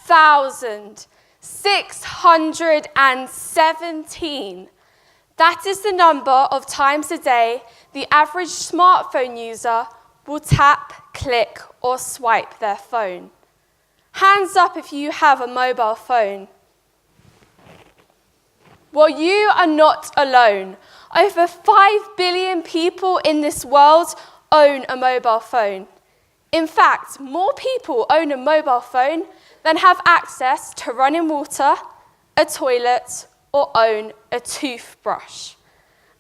1,617. That is the number of times a day the average smartphone user will tap, click, or swipe their phone. Hands up if you have a mobile phone. Well, you are not alone. Over 5 billion people in this world own a mobile phone. In fact, more people own a mobile phone than have access to running water, a toilet, or own a toothbrush.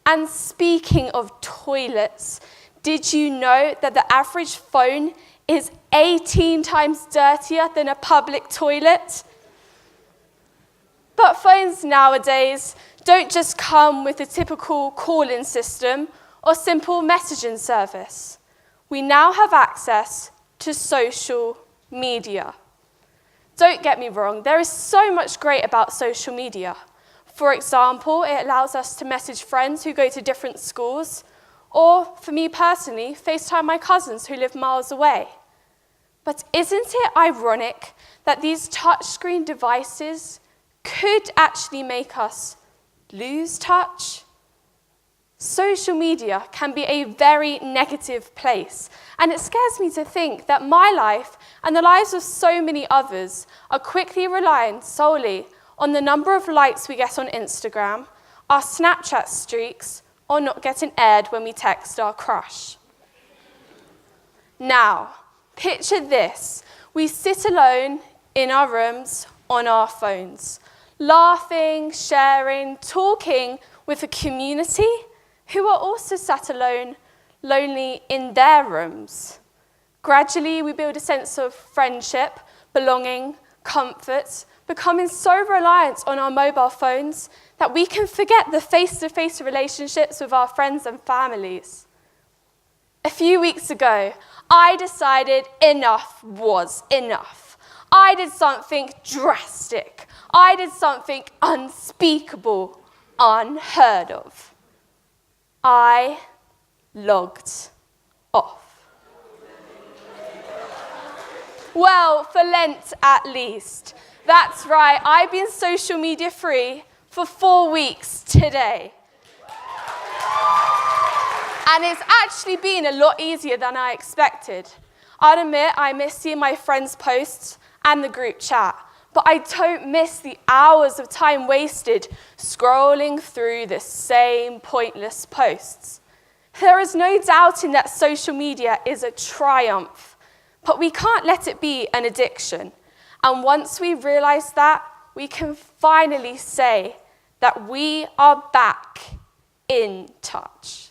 And speaking of toilets, did you know that the average phone is 18 times dirtier than a public toilet? But phones nowadays don't just come with a typical call-in system or simple messaging service. We now have access to social media. Don't get me wrong, there is so much great about social media. For example, it allows us to message friends who go to different schools, or for me personally, FaceTime my cousins who live miles away. But isn't it ironic that these touchscreen devices could actually make us lose touch? Social media can be a very negative place, and it scares me to think that my life and the lives of so many others are quickly relying solely on the number of likes we get on Instagram, our Snapchat streaks, or not getting aired when we text our crush. Now, picture this. We sit alone in our rooms on our phones, laughing, sharing, talking with a community who are also sat alone, lonely in their rooms. Gradually, we build a sense of friendship, belonging, comfort, becoming so reliant on our mobile phones that we can forget the face-to-face relationships with our friends and families. A few weeks ago, I decided enough was enough. I did something drastic. I did something unspeakable, unheard of. I logged off. Well, for Lent at least. That's right, I've been social media free for 4 weeks today. And it's actually been a lot easier than I expected. I'll admit I miss seeing my friends' posts and the group chat, but I don't miss the hours of time wasted scrolling through the same pointless posts. There is no doubting that social media is a triumph, but we can't let it be an addiction. And once we realize that, we can finally say that we are back in touch.